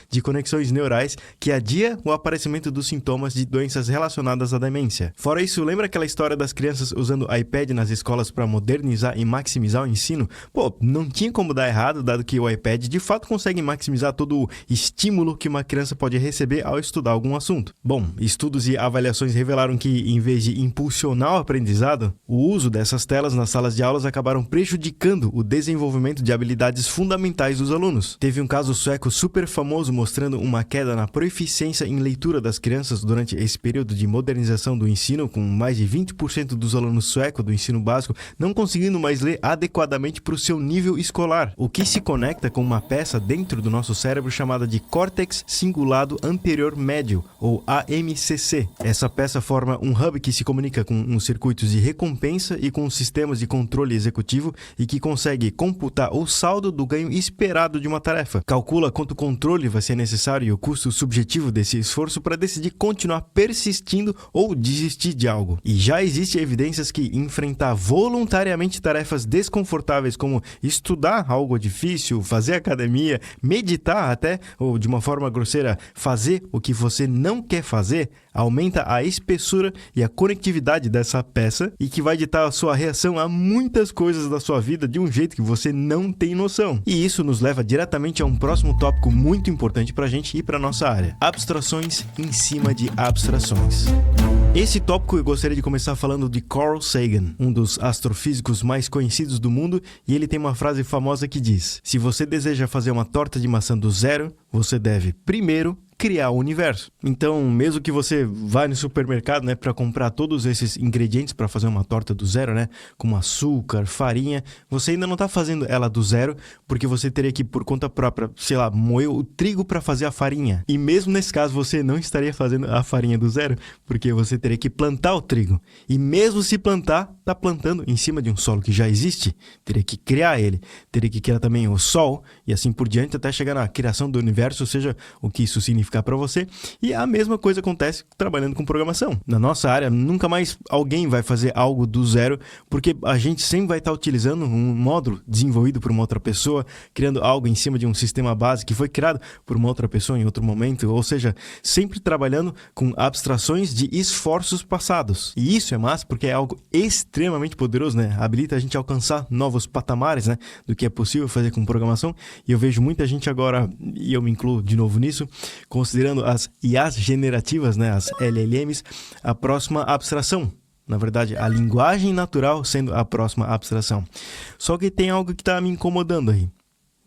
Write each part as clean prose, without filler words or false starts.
de conexões neurais que adia o aparecimento dos sintomas de doenças relacionadas à demência. Fora isso, lembra aquela história das crianças usando iPad nas escolas para modernizar e maximizar o ensino? Pô, não tinha como dar errado, dado que o iPad de fato consegue maximizar todo o estímulo que uma criança pode receber ao estudar algum assunto. Bom, estudos e avaliações revelaram que, em vez de impulsionar o aprendizado, o uso dessas telas nas salas de aulas acabaram prejudicando o desenvolvimento de habilidades fundamentais dos alunos. Teve um caso sueco super famoso mostrando uma queda na proficiência em leitura das crianças durante esse período de modernização do ensino, com mais de 20% dos alunos suecos do ensino básico não conseguindo mais ler adequadamente para o seu nível escolar, o que se conecta com uma peça dentro do nosso cérebro chamada de córtex cingulado anterior médio, ou AMCC. Essa peça forma um hub que se comunica com uns circuitos de recompensa e com sistemas de controle executivo e que consegue computar o saldo do ganho esperado de uma tarefa. Calcula quanto controle vai ser necessário e o custo subjetivo desse esforço para decidir continuar persistindo ou desistir de algo. E já existem evidências que enfrentar voluntariamente tarefas desconfortáveis como estudar algo difícil, fazer academia, meditar até, ou de uma forma grosseira, fazer o que você não quer fazer, aumenta a espessura e a conectividade dessa peça e que vai ditar a sua reação a muitas coisas da sua vida de um jeito que você não tem noção. E isso nos leva diretamente a um próximo tópico muito importante pra gente e pra nossa área: abstrações em cima de abstrações. Esse tópico eu gostaria de começar falando de Carl Sagan, um dos astrofísicos mais conhecidos do mundo, e ele tem uma frase famosa que diz: se você deseja fazer uma torta de maçã do zero, você deve primeiro criar o universo. Então, mesmo que você vá no supermercado, né, para comprar todos esses ingredientes para fazer uma torta do zero, né, como açúcar, farinha, você ainda não está fazendo ela do zero, porque você teria que, por conta própria, sei lá, moer o trigo para fazer a farinha. E mesmo nesse caso, você não estaria fazendo a farinha do zero, porque você teria que plantar o trigo. E mesmo se plantar, tá plantando em cima de um solo que já existe, teria que criar ele, teria que criar também o sol, e assim por diante, até chegar na criação do universo, seja o que isso significa para você. E a mesma coisa acontece trabalhando com programação. Na nossa área, nunca mais alguém vai fazer algo do zero, porque a gente sempre vai estar utilizando um módulo desenvolvido por uma outra pessoa, criando algo em cima de um sistema base que foi criado por uma outra pessoa em outro momento, ou seja, sempre trabalhando com abstrações de esforços passados. E isso é massa porque é algo extremamente poderoso, né? Habilita a gente a alcançar novos patamares, né, do que é possível fazer com programação. E eu vejo muita gente agora, e eu me incluo de novo nisso, considerando as IAs generativas, né, as LLMs, a próxima abstração. Na verdade, a linguagem natural sendo a próxima abstração. Só que tem algo que está me incomodando aí.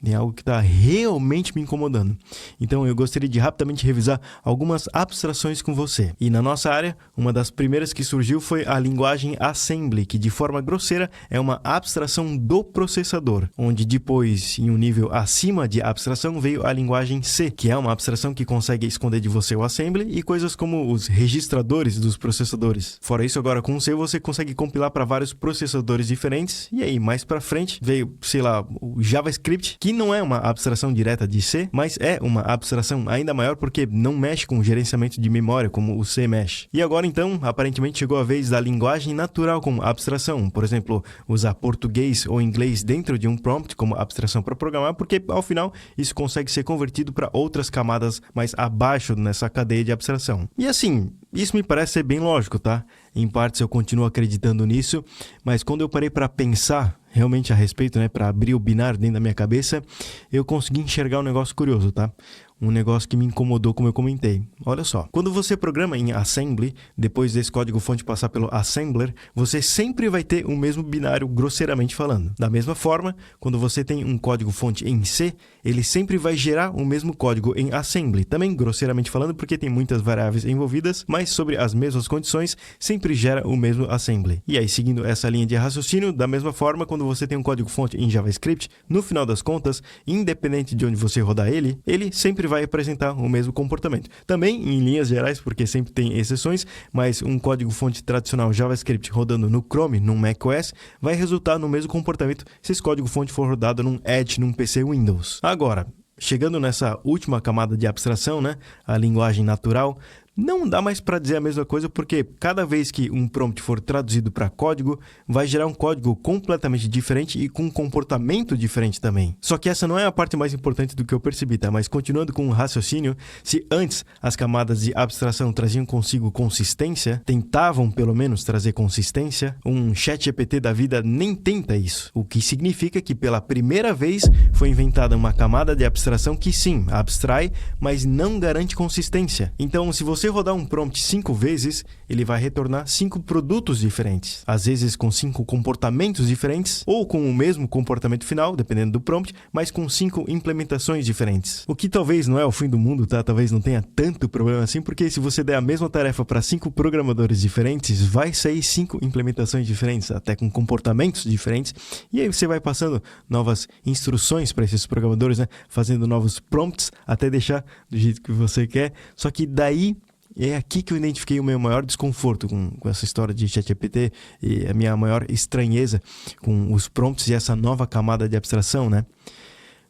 Tem algo que está realmente me incomodando. Então eu gostaria de rapidamente revisar algumas abstrações com você. E na nossa área, uma das primeiras que surgiu foi a linguagem Assembly, que de forma grosseira é uma abstração do processador, onde depois, em um nível acima de abstração, veio a linguagem C, que é uma abstração que consegue esconder de você o Assembly e coisas como os registradores dos processadores. Fora isso, agora com o C você consegue compilar para vários processadores diferentes. E aí, mais para frente, veio, sei lá, o JavaScript, que não é uma abstração direta de C, mas é uma abstração ainda maior porque não mexe com o gerenciamento de memória como o C mexe. E agora então, aparentemente chegou a vez da linguagem natural como abstração. Por exemplo, usar português ou inglês dentro de um prompt como abstração para programar, porque ao final isso consegue ser convertido para outras camadas mais abaixo nessa cadeia de abstração. E assim, isso me parece ser bem lógico, tá? Em partes eu continuo acreditando nisso, mas quando eu parei para pensar realmente a respeito, né, para abrir o binário dentro da minha cabeça, eu consegui enxergar um negócio curioso, tá? Um negócio que me incomodou, como eu comentei. Olha só, quando você programa em Assembly, depois desse código-fonte passar pelo Assembler, você sempre vai ter o mesmo binário grosseiramente falando. Da mesma forma, quando você tem um código-fonte em C, ele sempre vai gerar o mesmo código em Assembly, também grosseiramente falando porque tem muitas variáveis envolvidas, mas sobre as mesmas condições, sempre gera o mesmo Assembly. E aí, seguindo essa linha de raciocínio, da mesma forma, quando você tem um código-fonte em JavaScript, no final das contas, independente de onde você rodar ele, ele sempre vai apresentar o mesmo comportamento. Também em linhas gerais, porque sempre tem exceções, mas um código-fonte tradicional JavaScript rodando no Chrome, num macOS, vai resultar no mesmo comportamento se esse código-fonte for rodado num Edge, num PC Windows. Agora, chegando nessa última camada de abstração, né, a linguagem natural, não dá mais para dizer a mesma coisa, porque cada vez que um prompt for traduzido para código, vai gerar um código completamente diferente e com um comportamento diferente também. Só que essa não é a parte mais importante do que eu percebi, tá? Mas continuando com o raciocínio, se antes as camadas de abstração traziam consigo consistência, tentavam pelo menos trazer consistência, um ChatGPT da vida nem tenta isso. O que significa que pela primeira vez foi inventada uma camada de abstração que sim, abstrai, mas não garante consistência. Então, se você rodar um prompt 5 vezes, ele vai retornar 5 produtos diferentes. Às vezes com 5 comportamentos diferentes, ou com o mesmo comportamento final, dependendo do prompt, mas com 5 implementações diferentes. O que talvez não é o fim do mundo, tá? Talvez não tenha tanto problema assim, porque se você der a mesma tarefa para 5 programadores diferentes, vai sair 5 implementações diferentes, até com comportamentos diferentes, e aí você vai passando novas instruções para esses programadores, né? Fazendo novos prompts, até deixar do jeito que você quer. Só que daí é aqui que eu identifiquei o meu maior desconforto com essa história de ChatGPT e a minha maior estranheza com os prompts e essa nova camada de abstração, né?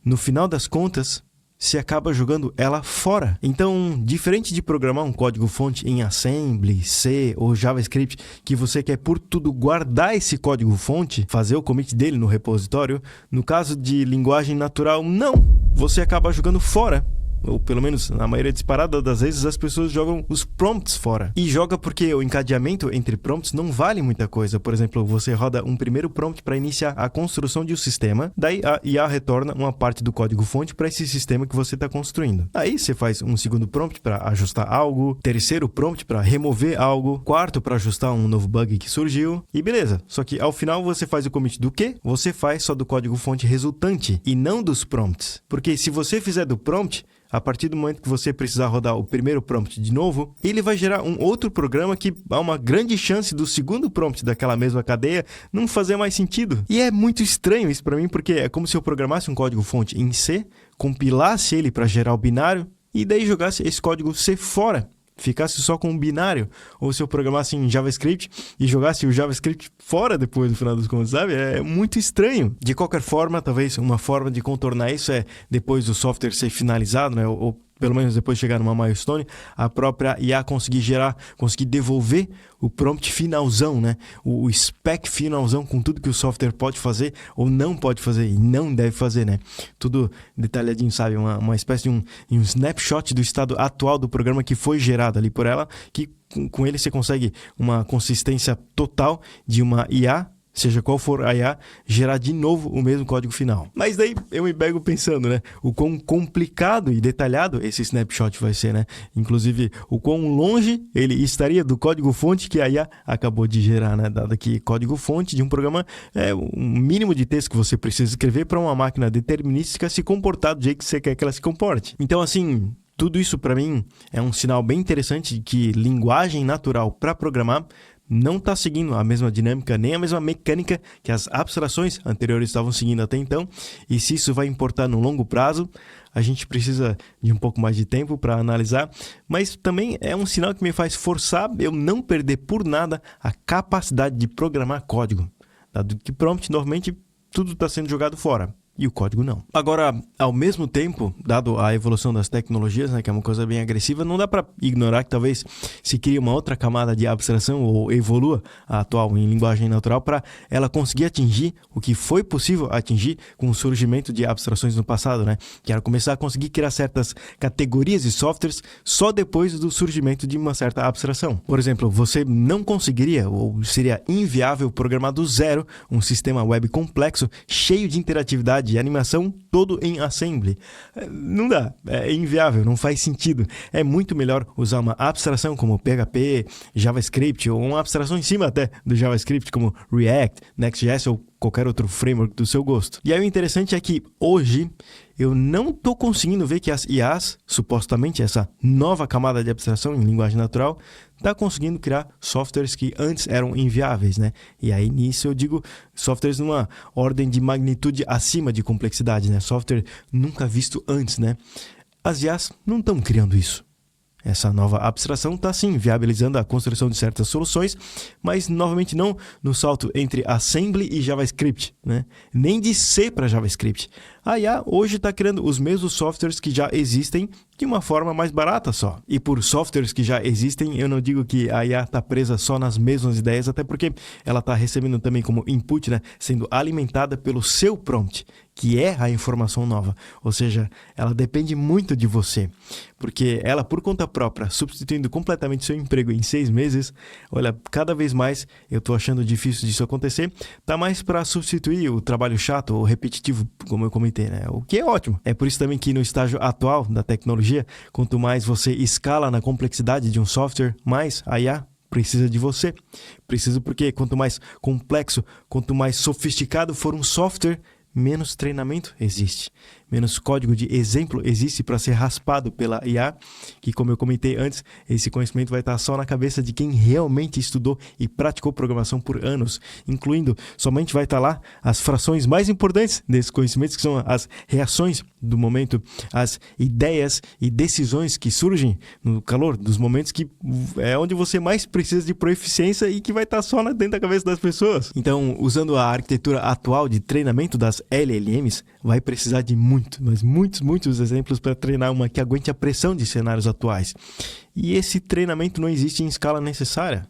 No final das contas, você acaba jogando ela fora. Então, diferente de programar um código-fonte em Assembly, C ou JavaScript, que você quer por tudo guardar esse código-fonte, fazer o commit dele no repositório, no caso de linguagem natural, não! Você acaba jogando fora. Ou pelo menos na maioria disparada das vezes as pessoas jogam os prompts fora. E joga porque o encadeamento entre prompts não vale muita coisa. Por exemplo, você roda um primeiro prompt para iniciar a construção de um sistema, daí a IA retorna uma parte do código-fonte para esse sistema que você está construindo. Aí você faz um segundo prompt para ajustar algo, terceiro prompt para remover algo, quarto para ajustar um novo bug que surgiu, e beleza. Só que ao final você faz o commit do quê? Você faz só do código-fonte resultante e não dos prompts. Porque se você fizer do prompt, a partir do momento que você precisar rodar o primeiro prompt de novo, ele vai gerar um outro programa que há uma grande chance do segundo prompt daquela mesma cadeia não fazer mais sentido. E é muito estranho isso para mim, porque é como se eu programasse um código-fonte em C, compilasse ele para gerar o binário e daí jogasse esse código C fora. Ficasse só com um binário, ou se eu programasse em JavaScript e jogasse o JavaScript fora depois do final dos contos, sabe? É muito estranho. De qualquer forma, talvez uma forma de contornar isso é, depois do software ser finalizado, né? Ou pelo menos depois de chegar numa milestone, a própria IA conseguir devolver o prompt finalzão, né? O spec finalzão com tudo que o software pode fazer ou não pode fazer e não deve fazer, né? Tudo detalhadinho, sabe? Uma espécie de um snapshot do estado atual do programa que foi gerado ali por ela, que com ele você consegue uma consistência total de uma IA, seja qual for a IA, gerar de novo o mesmo código final. Mas daí eu me pego pensando, né? O quão complicado e detalhado esse snapshot vai ser, né? Inclusive, o quão longe ele estaria do código-fonte que a IA acabou de gerar, né? Dado que código-fonte de um programa é o mínimo de texto que você precisa escrever para uma máquina determinística se comportar do jeito que você quer que ela se comporte. Então, assim, tudo isso para mim é um sinal bem interessante de que linguagem natural para programar não está seguindo a mesma dinâmica, nem a mesma mecânica que as abstrações anteriores estavam seguindo até então. E se isso vai importar no longo prazo, a gente precisa de um pouco mais de tempo para analisar. Mas também é um sinal que me faz forçar eu não perder por nada a capacidade de programar código. Dado que prompt, normalmente, tudo está sendo jogado fora. E o código não. Agora, ao mesmo tempo, dado a evolução das tecnologias, né, que é uma coisa bem agressiva, não dá para ignorar que talvez se crie uma outra camada de abstração ou evolua a atual em linguagem natural para ela conseguir atingir o que foi possível atingir com o surgimento de abstrações no passado, né? Que era começar a conseguir criar certas categorias de softwares só depois do surgimento de uma certa abstração. Por exemplo, você não conseguiria ou seria inviável programar do zero um sistema web complexo cheio de interatividade de animação todo em Assembly. Não dá, é inviável, não faz sentido. É muito melhor usar uma abstração como PHP, JavaScript ou uma abstração em cima até do JavaScript como React, Next.js ou qualquer outro framework do seu gosto. E aí o interessante é que hoje eu não estou conseguindo ver que as IAs, supostamente essa nova camada de abstração em linguagem natural, está conseguindo criar softwares que antes eram inviáveis, né? E aí nisso eu digo softwares numa ordem de magnitude acima de complexidade, né? Software nunca visto antes, né? As IAs não estão criando isso. Essa nova abstração está sim viabilizando a construção de certas soluções, mas novamente não no salto entre Assembly e JavaScript, né? Nem de C para JavaScript. A IA hoje está criando os mesmos softwares que já existem de uma forma mais barata só. E por softwares que já existem, eu não digo que a IA está presa só nas mesmas ideias, até porque ela está recebendo também como input, né, sendo alimentada pelo seu prompt, que é a informação nova. Ou seja, ela depende muito de você, porque ela, por conta própria, substituindo completamente seu emprego em 6 meses, olha, cada vez mais eu estou achando difícil disso acontecer, tá mais para substituir o trabalho chato ou repetitivo, como eu comentei, né? O que é ótimo. É por isso também que no estágio atual da tecnologia, quanto mais você escala na complexidade de um software, mais a IA precisa de você. Precisa porque quanto mais complexo, quanto mais sofisticado for um software, menos treinamento existe, menos código de exemplo existe para ser raspado pela IA, que, como eu comentei antes, esse conhecimento vai estar só na cabeça de quem realmente estudou e praticou programação por anos, incluindo, somente vai estar lá as frações mais importantes desses conhecimentos, que são as reações do momento, as ideias e decisões que surgem no calor dos momentos, que é onde você mais precisa de proeficiência e que vai estar só dentro da cabeça das pessoas. Então, usando a arquitetura atual de treinamento das LLMs, vai precisar de muitos exemplos para treinar uma que aguente a pressão de cenários atuais. E esse treinamento não existe em escala necessária.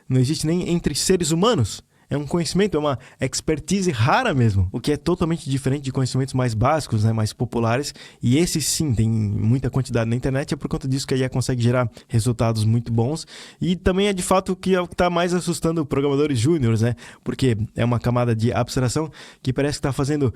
Não existe nem entre seres humanos. É um conhecimento, é uma expertise rara mesmo, o que é totalmente diferente de conhecimentos mais básicos, né, mais populares, e esse sim tem muita quantidade na internet, é por conta disso que a IA consegue gerar resultados muito bons, e também é de fato que é o que está mais assustando programadores júniores, né, porque é uma camada de abstração que parece que está fazendo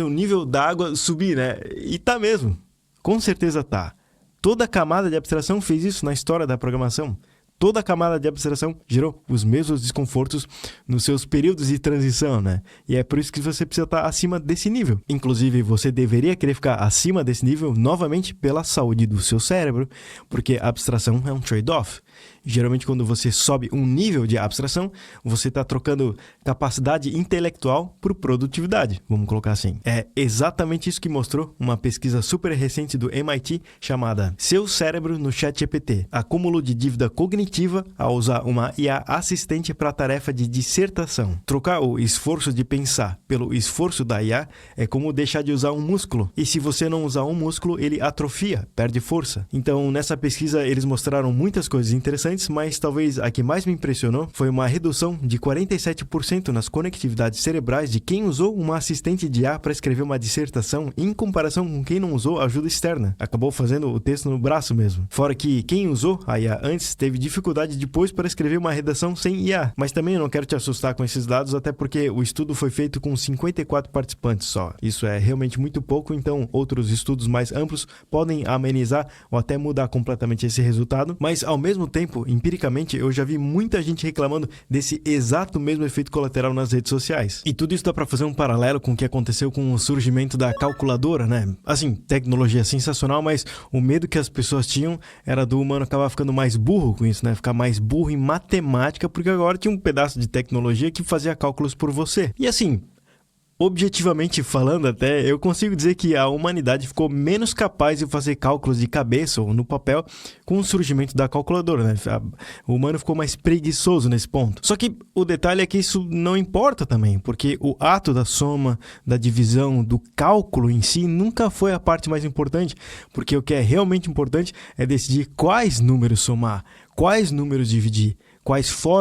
o nível da água subir, né, e tá mesmo, com certeza tá. Toda camada de abstração fez isso na história da programação. Toda a camada de abstração gerou os mesmos desconfortos nos seus períodos de transição, né? E é por isso que você precisa estar acima desse nível. Inclusive, você deveria querer ficar acima desse nível novamente pela saúde do seu cérebro, porque a abstração é um trade-off. Geralmente, quando você sobe um nível de abstração, você está trocando capacidade intelectual por produtividade, vamos colocar assim. É exatamente isso que mostrou uma pesquisa super recente do MIT chamada Seu Cérebro no ChatGPT. Acúmulo de dívida cognitiva ao usar uma IA assistente para a tarefa de dissertação. Trocar o esforço de pensar pelo esforço da IA é como deixar de usar um músculo. E se você não usar um músculo, ele atrofia, perde força. Então, nessa pesquisa, eles mostraram muitas coisas interessantes, mas talvez a que mais me impressionou foi uma redução de 47% nas conectividades cerebrais de quem usou uma assistente de IA para escrever uma dissertação em comparação com quem não usou ajuda externa. Acabou fazendo o texto no braço mesmo. Fora que quem usou a IA antes teve dificuldade depois para escrever uma redação sem IA. Mas também eu não quero te assustar com esses dados, até porque o estudo foi feito com 54 participantes só. Isso é realmente muito pouco, então outros estudos mais amplos podem amenizar ou até mudar completamente esse resultado, mas ao mesmo tempo, empiricamente, eu já vi muita gente reclamando desse exato mesmo efeito colateral nas redes sociais. E tudo isso dá para fazer um paralelo com o que aconteceu com o surgimento da calculadora, né? Assim, tecnologia sensacional, mas o medo que as pessoas tinham era do humano acabar ficando mais burro com isso, né? Ficar mais burro em matemática, porque agora tinha um pedaço de tecnologia que fazia cálculos por você. E assim, objetivamente falando até, eu consigo dizer que a humanidade ficou menos capaz de fazer cálculos de cabeça ou no papel com o surgimento da calculadora, né? O humano ficou mais preguiçoso nesse ponto. Só que o detalhe é que isso não importa também, porque o ato da soma, da divisão, do cálculo em si nunca foi a parte mais importante, porque o que é realmente importante é decidir quais números somar, quais números dividir, quais formas